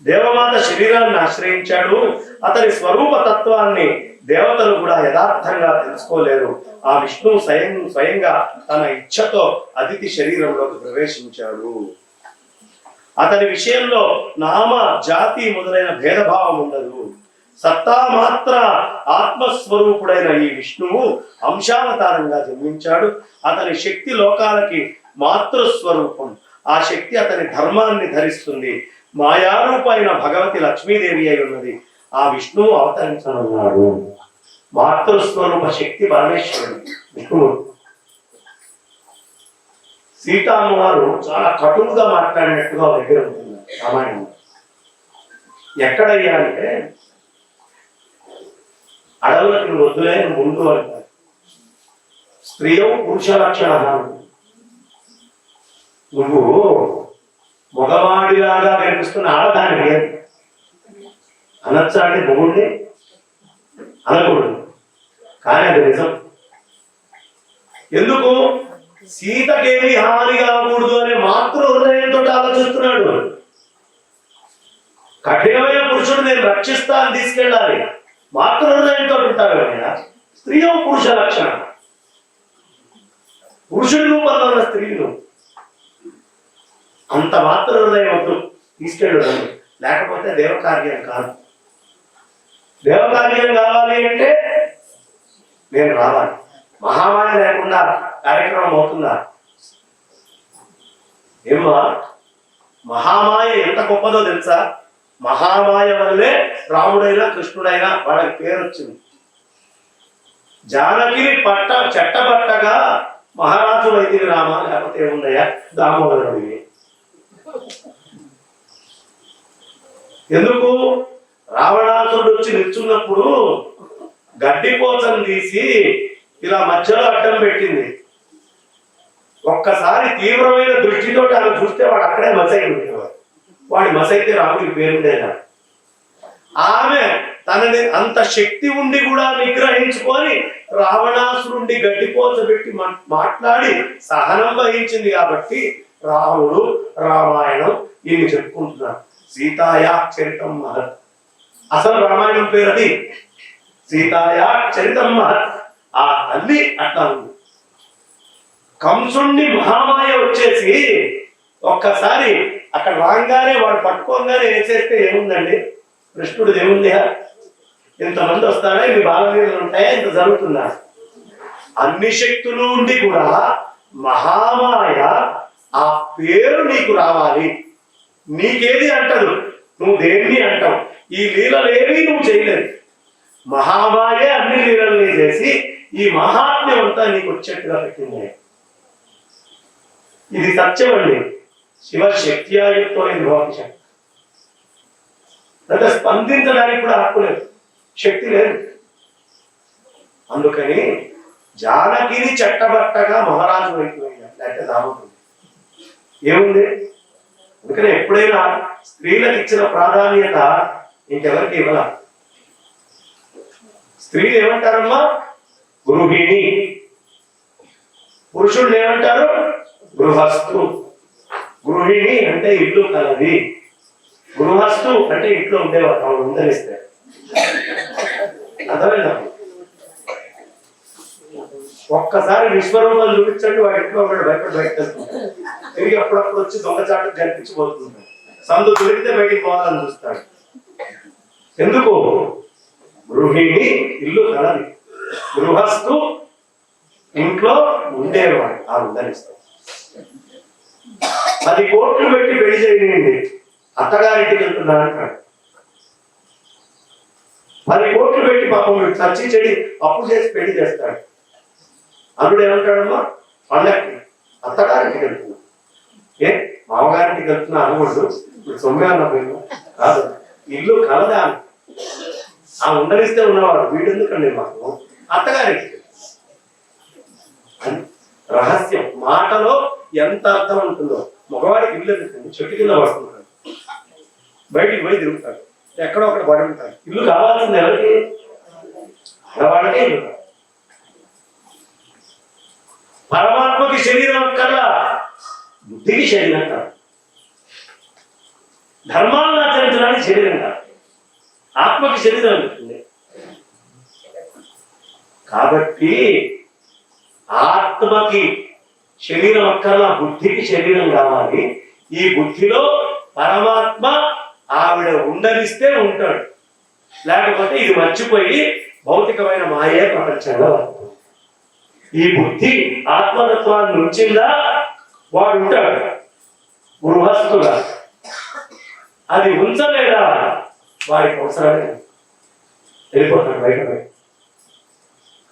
Speaker 1: దేవమాత శరీరాన్ని ఆశ్రయించాడు. అతని స్వరూప తత్వాన్ని దేవతలు కూడా యథార్థంగా తెలుసుకోలేరు. ఆ విష్ణువు స్వయంగా తన ఇచ్ఛతో అతిథి శరీరంలోకి ప్రవేశించాడు. అతని విషయంలో నామ జాతి మొదలైన భేదభావం ఉండదు. సత్తా మాత్ర ఆత్మస్వరూపుడైన ఈ విష్ణువు అంశావతారంగా జన్మించాడు. అతని శక్తి లోకాలకి మాతృస్వరూపం. ఆ శక్తి అతని ధర్మాన్ని ధరిస్తుంది. మాయారూపైన భగవతి లక్ష్మీదేవి అయి ఉన్నది. ఆ విష్ణువు అవతరించనున్నాడు. మాతృస్వరూప శక్తి పరమేశ్వరుడు విష్ణువు. సీతామ్మవారు చాలా కటువుగా మాట్లాడినట్టుగా దగ్గర ఉంటుంది రామాయణం. ఎక్కడయ్యా అంటే అడవులకు వద్దులే ముందు అంటారు. స్త్రీయం పురుష లక్షణ. నువ్వు మగవాడిలాగా కనిపిస్తున్న ఆడదాన్ని అనొచ్చా అంటే మొగుడిని అనకూడదు, కానీ అది నిజం. ఎందుకు? సీతకేమి హాని కాకూడదు అనే మాతృ హృదయంతో ఆలోచిస్తున్నాడు. కఠినమైన పురుషుడు నేను రక్షిస్తాను తీసుకెళ్ళాలి, మాతృ హృదయంతో ఉంటాడు కదా. స్త్రీయో పురుష లక్షణం. పురుషుడి రూపంలో ఉన్న స్త్రీలు అంత మాతృ హృదయం వద్దు, తీసుకెళ్ళడం. లేకపోతే దేవకార్యం కాదు. దేవకార్యం కావాలి అంటే నేను రావాలి. మహామాయ లేకుండా కార్యక్రమం అవుతుందా? ఏమా మహామాయ ఎంత గొప్పదో తెలుసా? మహామాయ వల్లే రాముడైనా కృష్ణుడైనా వాళ్ళకి పేరు వచ్చింది. జానకిని చెట్టబట్టగా మహారాజు వైద్యుని రామ, లేకపోతే ఏముందయ్యా దామోదరుడివి. ఎందుకు? రావణాసురుడు వచ్చి నిల్చున్నప్పుడు గడ్డిపోచను తీసి ఇలా మధ్యలో అడ్డం పెట్టింది. ఒక్కసారి తీవ్రమైన దృష్టితో ఆమె చూస్తే వాడు అక్కడే మసై ఉండేవాడు. వాడి మసైతే రాముడికి పేరుండేనా? ఆమె తనని అంత శక్తి ఉండి కూడా నిగ్రహించుకొని రావణాసురుండి గడ్డిపోచ పెట్టి మాట్లాడి సహనం వహించింది. కాబట్టి రాముడు రామాయణం ఈయన చెప్పుకుంటున్నాడు. సీతాయా చరితం మహత్. అసలు రామాయణం పేరు అది, సీతాయా చరితం మహత్. ఆ తల్లి అట్లా ఉంది. కంసుణ్ణి మహామాయ వచ్చేసి ఒక్కసారి అక్కడ రాగానే వాడు పట్టుకోగానే వేసేస్తే ఏముందండి? కృష్ణుడిది ఏముంది? ఇంతమంది వస్తారా? ఇవి బాలలీలలు ఉంటాయా? ఇంత జరుగుతుందా? అన్ని శక్తులు ఉండి కూడా మహామాయ ఆ పేరు నీకు రావాలి. నీకేది అంటదు, నువ్వు దేన్ని అంటావు. ఈ లీలలేవి నువ్వు చేయలేదు. మహామాయే అన్ని లీలల్ని చేసి ఈ మహాత్మ్యం అంతా నీకు వచ్చేట్టుగా పెట్టింది. ఇది సత్యం అండి. శివశక్తియుక్తమైన భౌతిక శక్తి. అంటే స్పందించడానికి కూడా హక్కు లేదు, శక్తి లేదు. అందుకని జానకిని చెట్టబట్టగా మహారాజు అయిపోయింది. లేకపోతే రాముడు ఏముంది? అందుకని ఎప్పుడైనా స్త్రీలకు ఇచ్చిన ప్రాధాన్యత ఇంకెవరికి ఇవ్వాల. స్త్రీలు ఏమంటారమ్మా? గృహిణి. పురుషుడిని ఏమంటారు? గృహస్థు. గృహిణి అంటే ఇల్లు కలది. గృహస్థు అంటే ఇంట్లో ఉండేవాడు, ఆవిడ ఉండనిస్తే. అర్థమైందా? ఒక్కసారి విశ్వరూపాలు చూపించండి, వాడి ఇంట్లో ఉన్నాడు, బయటకు తిరిగి అప్పుడప్పుడు వచ్చి దొంగచాటు కనిపించిపోతుంటాడు. సందు దొరికితే బయటికి పోవాలని చూస్తాడు. ఎందుకు? గృహిణి ఇల్లు కలది, గృహస్థు ఇంట్లో ఉండేవాడు, ఆ ఉండనిస్తాడు. 10 కోట్లు పెట్టి పెళ్లి చేయండి, అత్తగారింటికి వెళ్తున్నా అంటాడు. 10 కోట్లు పెట్టి పాపం చచ్చి చెడి అప్పు చేసి పెళ్లి చేస్తాడు. అల్లుడు ఏమంటాడమ్మా? పండక్కి అత్తగారింటికి వెళ్తున్నా. ఏ మామగారింటికి వెళ్తున్నా అనకూడదు, ఇప్పుడు సొమ్మే అన్న పోయినా కాదు, ఇల్లు కలదా. ఆ ఉండనిస్తే ఉన్నవాడు వీడు ఎందుకండి మాకు అత్తగారింటికి. రహస్యం మాటలో ఎంత అర్థం ఉంటుందో. మగవాడికి ఇల్లు ఎందుకండి? చెట్టు కింద పడుతుంటాడు, బయటికి పోయి తిరుగుతాడు, ఎక్కడో ఒకటి పడి ఉంటాడు. ఇల్లు కావాల్సింది ఎవరికి? ఆడవాళ్ళకే ఇల్లు. పరమాత్మకి శరీరం కల్లా బుద్ధికి శరీరం కాదు, ధర్మాలను ఆచరించడానికి శరీరం కాదు, ఆత్మకి శరీరం ఉంటుంది. కాబట్టి ఆత్మకి శరీరం అక్కర్లా, బుద్ధికి శరీరం కావాలి. ఈ బుద్ధిలో పరమాత్మ ఆవిడ ఉండనిస్తే ఉంటాడు, లేకపోతే ఇది మర్చిపోయి భౌతికమైన మాయే ప్రపంచంలో. ఈ బుద్ధి ఆత్మతత్వాన్ని ఉంచిందా వాడు ఉంటాడు గృహస్థుగా. అది ఉంచలేదా వాడికి అవసరమే, వెళ్ళిపోతాడు బయట.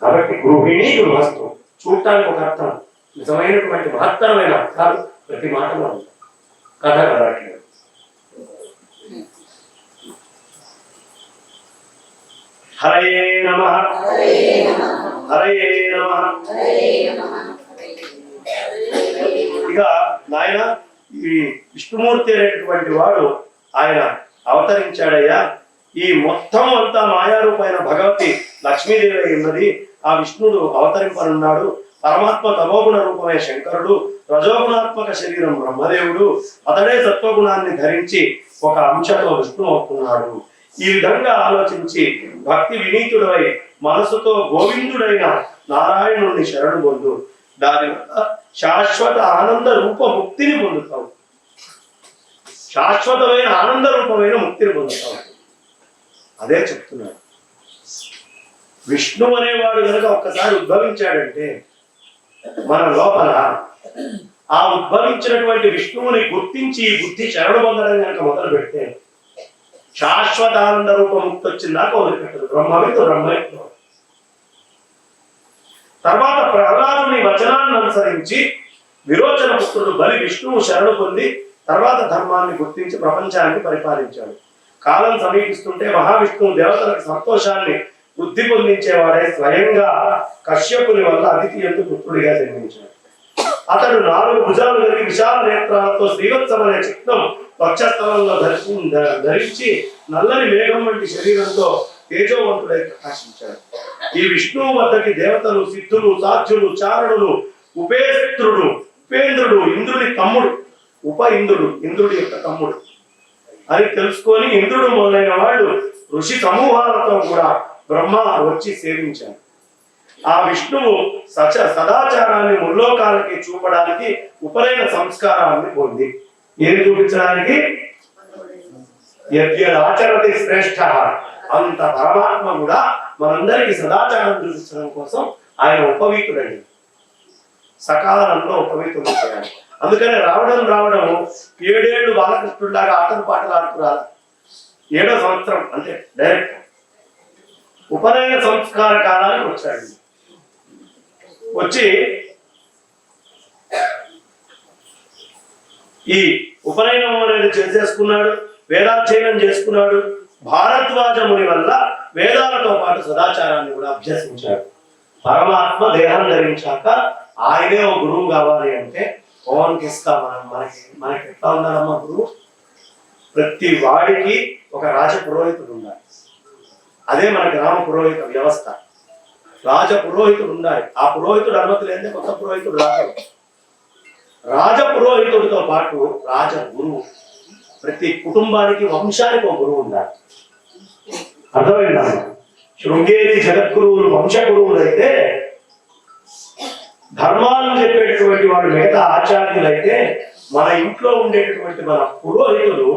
Speaker 1: కాబట్టి గృహిణి గృహస్థు చూడటానికి ఒక అర్థం, నిజమైనటువంటి మహత్తరమైన అర్థాలు ప్రతి మాటలో ఉంటాయి. కథ కదట్లేదు. హరయే నమః, హరయే నమః. ఇక నాయన ఈ విష్ణుమూర్తి అనేటటువంటి వాడు ఆయన అవతరించాడయ్యా. ఈ మొత్తం అంతా మాయారూపైన భగవతి లక్ష్మీదేవి ఉన్నది. ఆ విష్ణుడు అవతరింపనున్నాడు. పరమాత్మ తమోగుణ రూపమే శంకరుడు, రజోగుణాత్మక శరీరం బ్రహ్మదేవుడు. అతడే సత్వగుణాన్ని ధరించి ఒక అంశతో విష్ణు అవుతున్నాడు. ఈ విధంగా ఆలోచించి భక్తి వినీతుడై మనసుతో గోవిందుడైన నారాయణుడిని శరణు పొందు. దానివల్ల శాశ్వత ఆనంద రూప ముక్తిని పొందుతావు. శాశ్వతమైన ఆనంద రూపమైన ముక్తిని పొందుతావు. అదే చెప్తున్నాడు. విష్ణు అనేవాడు కనుక ఒక్కసారి ఉద్భవించాడంటే మన లోపల ఆ ఉద్భవించినటువంటి విష్ణువుని గుర్తించి ఈ బుద్ధి శరణు పొందడం కనుక మొదలు పెడితే శాశ్వత ఆనంద రూప ముక్తి వచ్చిందాక వదిలిపెట్టదు. బ్రహ్మవిత్తు బ్రహ్మవిత్తు. తర్వాత ప్రహ్లాదుని వచనాన్ని అనుసరించి విరోచన పుత్రుడు బలి విష్ణువు శరణు పొంది తర్వాత ధర్మాన్ని గుర్తించి ప్రపంచాన్ని పరిపాలించాడు. కాలం సమీపిస్తుంటే మహావిష్ణువు దేవతలకు సంతోషాన్ని వృద్ధి పొందించేవాడే స్వయంగా కశ్యపుని వల్ల అతిథి ఎందు పుత్రుడిగా జన్మించాడు. అతడు 4 భుజాలు కలిగి విశాల నేత్రాలతో శ్రీవత్సమనే చిత్తం వక్షస్థలంలో ధరించి నల్లని మేఘం వంటి శరీరంతో తేజోవంతుడై ప్రకాశించాడు. ఈ విష్ణువు వద్దకి దేవతలు, సిద్ధులు, సాధ్యులు, చారణులు, ఉపేంద్రుడు, ఇంద్రుడి తమ్ముడు, ఇంద్రుడు ఇంద్రుడి యొక్క తమ్ముడు అని తెలుసుకొని ఇంద్రుడు మొదలైన వాళ్ళు ఋషి సమూహాలతో కూడా బ్రహ్మ వచ్చి సేవించారు. ఆ విష్ణువు సదాచారాన్ని ముల్లోకాలకి చూపడానికి ఉపనయన సంస్కారాన్ని పొంది ఏది చూపించడానికి? యద్యదాచరతి శ్రేష్ఠ. అంత పరమాత్మ కూడా మనందరికీ సదాచారం చూపించడం కోసం ఆయన ఉపవీతుడండి. సకాలంలో ఉపవీతుడు చేయాలి. అందుకనే రావడం 7 ఏళ్ళు బాలకృష్ణుడిలాగా ఆటలు పాటలు ఆడుతున్నారు. 7వ సంవత్సరం అంటే డైరెక్ట్ ఉపనయన సంస్కార కాలానికి వచ్చాడు. వచ్చి ఈ ఉపనయనం అనేది చేసేసుకున్నాడు, వేదాధ్యయనం చేసుకున్నాడు. భారద్వాజ ముని వల్ల వేదాలతో పాటు సదాచారాన్ని కూడా అభ్యసించాడు. పరమాత్మ దేహం ధరించాక ఆయనే ఒక గురువు కావాలి అంటే ఓన్ కిస్కా మనకి ఎట్లా ఉండాలమ్మా గురువు? ప్రతి వాడికి ఒక రాజ పురోహితుడు ఉండాలి. అదే మన గ్రామ పురోహిత వ్యవస్థ. రాజ పురోహితుడు ఉండాలి. ఆ పురోహితుడు అనుమతి లేదే కొత్త పురోహితుడు రాదు. రాజ పురోహితుడితో పాటు రాజ గురువు, ప్రతి కుటుంబానికి వంశానికి ఒక గురువు ఉండాలి. అర్థమైందా? శృంగేరి జగద్గురువులు వంశ గురువులు అయితే, ధర్మాలను చెప్పేటటువంటి వాడు మిగతా ఆచార్యులు అయితే, మన ఇంట్లో ఉండేటటువంటి మన పురోహితులు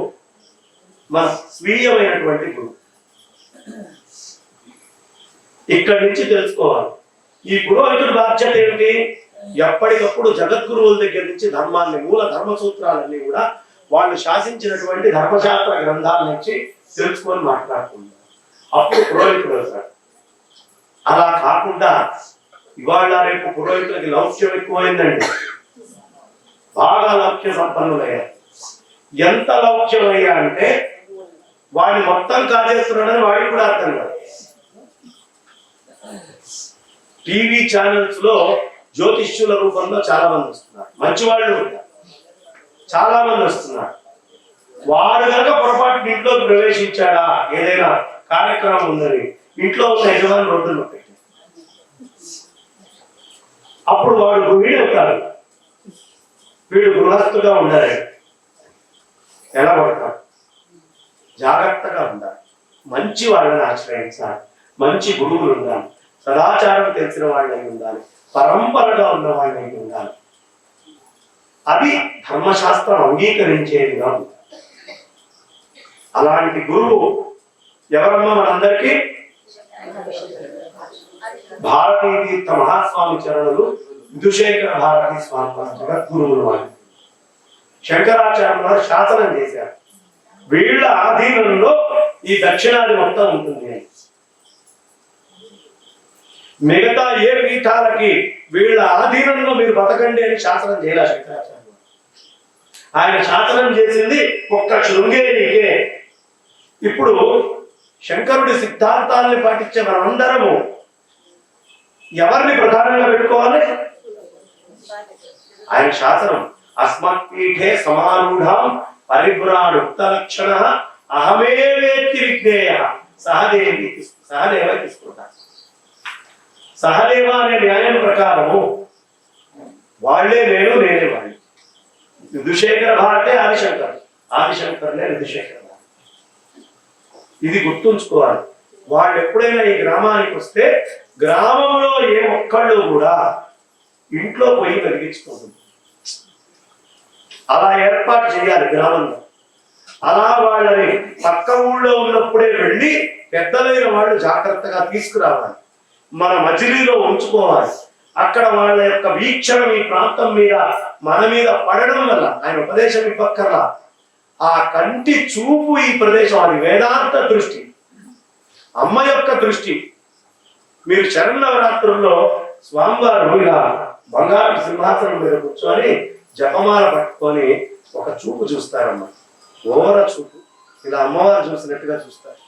Speaker 1: మన స్వీయమైనటువంటి గురువు. ఇక్కడి నుంచి తెలుసుకోవాలి. ఈ పురోహితుడి బాధ్యత ఏమిటి? ఎప్పటికప్పుడు జగద్గురువుల దగ్గర నుంచి ధర్మాన్ని, మూల ధర్మ సూత్రాలన్నీ కూడా వాళ్ళు శాసించినటువంటి ధర్మశాస్త్ర గ్రంథాల నుంచి తెలుసుకొని మాట్లాడుతున్నారు. అప్పుడు పురోహితుడు వస్తాడు. అలా కాకుండా ఇవాళ రేపు పురోహితులకి లౌక్యం ఎక్కువైందండి. బాగా లౌక్య సంపన్నులయ్యారు. ఎంత లౌక్యమయ్యా అంటే వాడిని మొత్తం కాజేస్తున్నాడని వాడికి కూడా అర్థం కాదు. టీవీ ఛానల్స్ లో జ్యోతిష్యుల రూపంలో చాలా మంది వస్తున్నారు, మంచి వాళ్ళు చాలా మంది వస్తున్నారు. వాడు కనుక పొరపాటు ఇంట్లోకి ప్రవేశించాడా, ఏదైనా కార్యక్రమం ఉందని, ఇంట్లో ఉన్న యజమాని రోడ్డును పెట్టి అప్పుడు వాడు గృహిణి అవుతాడు. వీడు గృహస్థుగా ఉండాలి. ఎలా పడతాడు? జాగ్రత్తగా ఉండాలి. మంచి వాళ్ళని ఆశ్రయించాలి. మంచి గురువులు ఉండాలి. సదాచారం తెలిసిన వాళ్ళని ఉండాలి. పరంపరగా ఉన్న వాళ్ళని ఉండాలి. అది ధర్మశాస్త్రం అంగీకరించేదిగా ఉంది. అలాంటి గురువు ఎవరమ్మా మనందరికీ? భారతీ తీర్థ మహాస్వామి చరణులు విధుశేఖర భారతీ స్వామి జగద్గురువులు వాళ్ళు. శంకరాచార్యులు వారు శాసనం చేశారు, వీళ్ళ ఆధీనంలో ఈ దక్షిణాది మొత్తం ఉంటుంది. మిగతా ఏ పీఠాలకి వీళ్ళ ఆధీనంలో మీరు బతకండి అని శాసనం చేయాల శంకరాచార్యులు. ఆయన శాసనం చేసింది ఒక్క శృంగేరికే. ఇప్పుడు శంకరుడి సిద్ధాంతాలని పాటించే మనందరము ఎవరిని ప్రధానంగా పెట్టుకోవాలి? ఆయన శాసనం అస్మత్పీఠే సమారూఢం పరిభ్రాడుక్త లక్షణ అహమేవేత్తి విజ్ఞేయ సహదేవ తీసుకుంటారు. సహదేవ అనే న్యాయం ప్రకారము వాళ్లే నేను, నేనే వాళ్ళు. విధుశేఖర భారతే ఆదిశంకర్, ఆదిశంకర్లే విధుశేఖర భారతి. ఇది గుర్తుంచుకోవాలి. వాళ్ళు ఎప్పుడైనా ఈ గ్రామానికి వస్తే గ్రామంలో ఏ ఒక్కళ్ళు కూడా ఇంట్లో పోయి వెలిగించుకోండి. అలా ఏర్పాటు చేయాలి గ్రామంలో. అలా వాళ్ళని పక్క ఊళ్ళో ఉన్నప్పుడే వెళ్ళి పెద్దలైన వాళ్ళు జాగ్రత్తగా తీసుకురావాలి. మన మజిలీలో ఉంచుకోవాలి. అక్కడ వాళ్ళ యొక్క వీక్షణ ఈ ప్రాంతం మీద మన మీద పడడం వల్ల ఆయన ఉపదేశం ఇవ్వక్కర్లా, ఆ కంటి చూపు ఈ ప్రదేశం, అది వేదాంత దృష్టి, అమ్మ యొక్క దృష్టి. మీరు శరన్నవరాత్రుల్లో స్వామివారు ఇలా బంగారు సింహాసనం మీద కూర్చొని జపమాల పట్టుకొని ఒక చూపు చూస్తారమ్మ, ఓర చూపు, ఇలా అమ్మవారు చూసినట్టుగా చూస్తారు.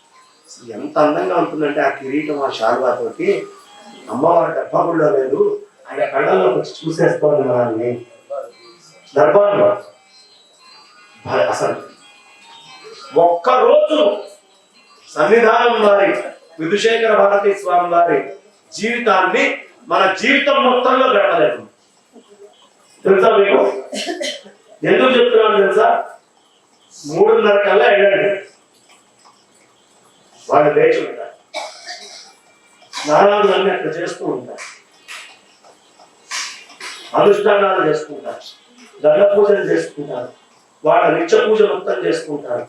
Speaker 1: ఎంత అందంగా ఉంటుందంటే ఆ కిరీటం, ఆ శాల్వాతోటి అమ్మవారి గర్భగుడిలో లేదు, ఆయన కళ్ళలోకి వచ్చి చూసేస్తోంది మనల్ని దర్బార్లో. అసలు ఒక్కరోజు సన్నిధానం వారి విధుశేఖర భారతీ స్వామి వారి జీవితాన్ని మన జీవితం మొత్తంలో గడపలేదు. తెలుసా మీకు? ఎందుకు చెప్తున్నాను తెలుసా? 3:30 కల్లా వెళ్ళండి, వాళ్ళు లేచి ఉంటారు, స్నానాలన్నీ అక్కడ చేస్తూ ఉంటారు, అనుష్ఠానాలు చేసుకుంటారు, దండ పూజలు చేసుకుంటారు, వాళ్ళ నిత్య పూజ మొత్తం చేసుకుంటారు.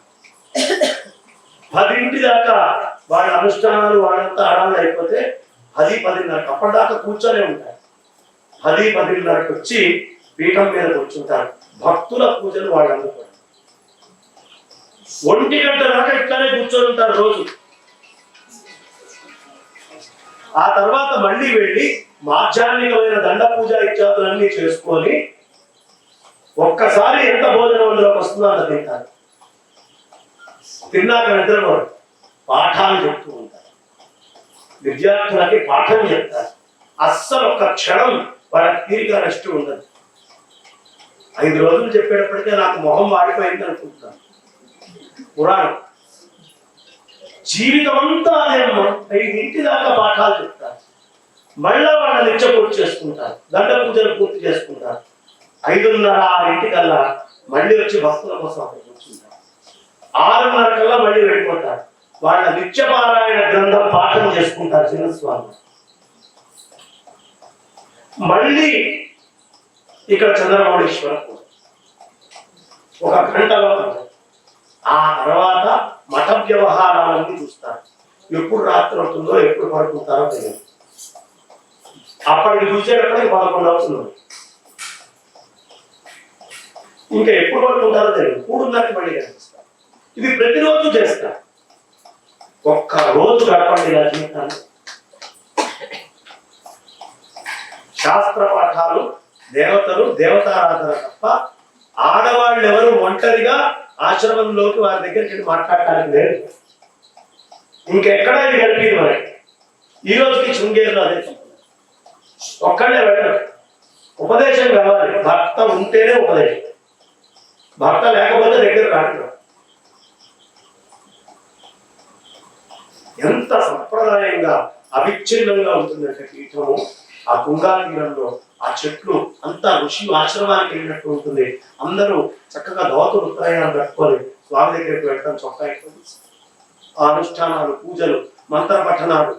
Speaker 1: 10 దాకా వాళ్ళ అనుష్ఠానాలు వాళ్ళంతా అడాలు అయిపోతే 10-10:30 అప్పటిదాకా కూర్చొనే ఉంటారు. 10-10:30కి వచ్చి పీఠం మీద కూర్చుంటారు. భక్తుల పూజలు వాళ్ళు అందుకుంటారు. 1 గంట దాకా ఇట్లానే కూర్చొని ఉంటారు రోజు. ఆ తర్వాత మళ్ళీ వెళ్ళి మాధ్యాహ్నికమైన దండ పూజ ఇత్యాదులన్నీ చేసుకొని ఒక్కసారి ఎంత భోజనం అందులోకి వస్తుందో అంత తింటారు. తిన్నాక నిద్రపోరు, పాఠాలు చెప్తూ ఉంటారు, విద్యార్థులకి పాఠం చెప్తారు. అస్సలు ఒక్క క్షణం వాళ్ళకి తీరిక రెస్ట్ ఉండదు. 5 రోజులు చెప్పేటప్పటికే నాకు మొహం వాడిపోయింది అనుకుంటున్నాను. పురాణం జీవితం అంతా అదే. 5 దాకా పాఠాలు చెప్తారు. మళ్ళా వాళ్ళ నిత్య పూర్తి చేసుకుంటారు, దండ పూజలు పూర్తి చేసుకుంటారు. 5:30-6 మళ్ళీ వచ్చి భక్తుల కోసం అక్కడ కూర్చుంటారు. 6:30 కల్లా మళ్ళీ వెళ్ళిపోతారు. వాళ్ళ నిత్యపారాయణ గ్రంథం పాఠం చేసుకుంటారు చిన్నస్వామి. మళ్ళీ ఇక్కడ చంద్రమౌళీశ్వర పూజ 1 గంటలో. ఆ తర్వాత మఠ వ్యవహారాలన్నీ చూస్తారు. ఎప్పుడు రాత్రి అవుతుందో, ఎప్పుడు పడుకుంటారో తెలియదు. అప్పటికి చూసేటప్పటికి 11 అవుతుంది. ఇంకా ఎప్పుడు పడుకుంటారో తెలియదు. 3:30కి మళ్ళీ కనిపిస్తారు. ఇది ప్రతిరోజు చేస్తారు. ఒక్క రోజు గడపండి ఇలా జీవితాన్ని. శాస్త్ర పాఠాలు, దేవతలు, దేవతారాధన తప్ప ఆడవాళ్ళు ఎవరు ఒంటరిగా ఆశ్రమంలోకి వారి దగ్గరికి వెళ్ళి మాట్లాడటానికి లేదు. ఇంకెక్కడా ఇది కలిపేది మనకి. ఈ రోజుకి శృంగేరిలో అదే ఒక్కడే వెళ్ళరు. ఉపదేశం కావాలి. భర్త ఉంటేనే ఉపదేశం, భర్త లేకపోతే దగ్గర రాదు. ఎంత సంప్రదాయంగా అవిచ్ఛిన్నంగా ఉంటుందంటే పీఠము. ఆ తుంగాతీరంలో ఆ చెట్లు అంతా ఋషి ఆశ్రమానికి వెళ్ళినట్టు ఉంటుంది. అందరూ చక్కగా దోతలు ఉత్తరాయాలు కట్టుకొని స్వామి దగ్గరికి వెళ్ళడం, చొక్కా ఎక్కువ ఆ అనుష్ఠానాలు, పూజలు, మంత్ర పఠనాలు.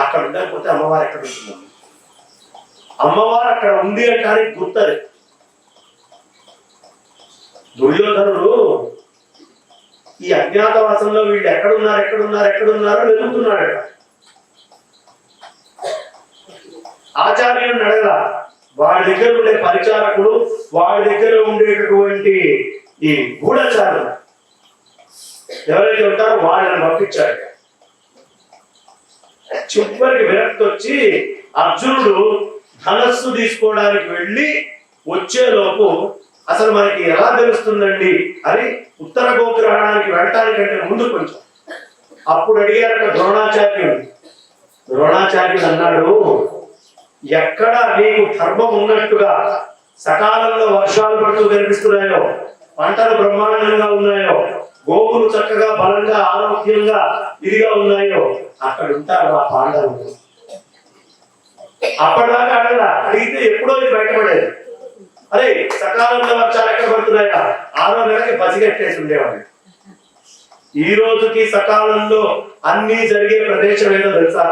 Speaker 1: అక్కడ ఉండకపోతే అమ్మవారు ఎక్కడ ఉంటుంది? అమ్మవారు అక్కడ ఉంది అంటానికి గుర్తది. దుర్యోధనుడు ఈ అజ్ఞాతవాసంలో వీళ్ళు ఎక్కడున్నారో వెతుకుతున్నాడు. ఆచార్యుని అడగలా. వాడి దగ్గర ఉండే పరిచారకులు, వాడి దగ్గర ఉండేటటువంటి ఈ గూఢచారులు ఎవరైతే ఉంటారో వాళ్ళని పంపించాడు. చివరికి విరక్తి వచ్చి అర్జునుడు ధనస్సు తీసుకోవడానికి వెళ్ళి వచ్చేలోపు అసలు మనకి ఎలా తెలుస్తుందండి అని ఉత్తర గోగ్రహణానికి వెళ్ళటానికంటే ముందు కొంచెం అప్పుడు అడిగారట ద్రోణాచార్యుడు. ద్రోణాచార్యుడు అన్నాడు, ఎక్కడ నీకు ధర్మం ఉన్నట్టుగా సకాలంలో వర్షాలు పడుతూ కనిపిస్తున్నాయో, పంటలు బ్రహ్మాండంగా ఉన్నాయో, గోవులు చక్కగా బలంగా ఆరోగ్యంగా ఇదిగా ఉన్నాయో అక్కడ ఉంటారు ఆ పాండవులు. అప్పటిదాకా అడగలా. అడిగితే ఎప్పుడో ఇది బయటపడేది. అరే సకాలంలో వర్షాలు ఎక్కడ పడుతున్నాయా, 6వ నెలకి పసిగట్టేసి ఉండేవాడు. ఈ రోజుకి సకాలంలో అన్ని జరిగే ప్రదేశం ఏదో తెలుసా?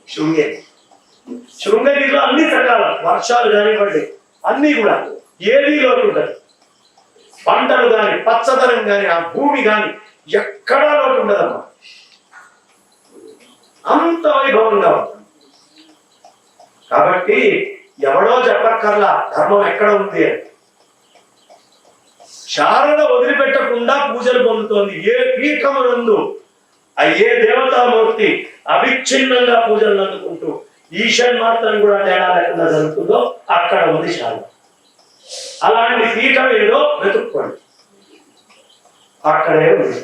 Speaker 1: శృంగేరి. శృంగగిరిలో అన్ని సకాలం, వర్షాలు కానివ్వండి అన్ని కూడా ఏదీ లోటు ఉండదు. పంటలు కానీ, పచ్చదనం కానీ, ఆ భూమి కానీ ఎక్కడా లోటు ఉండదమ్మా. అంత వైభవంగా ఉంటుంది. కాబట్టి ఎవడో చెప్పక్కర్లా ధర్మం ఎక్కడ ఉంది అని. శారద వదిలిపెట్టకుండా పూజలు పొందుతోంది. ఏ పీఠమునందు ఏ దేవతామూర్తి అవిచ్ఛిన్నంగా పూజలు అందుకుంటూ ఈశాన్ మాత్రం కూడా తేడా లేకుండా జరుగుతుందో అక్కడ ఉంది శారద. అలాంటి పీఠం ఏదో వెతుక్కోండి, అక్కడే ఉంది.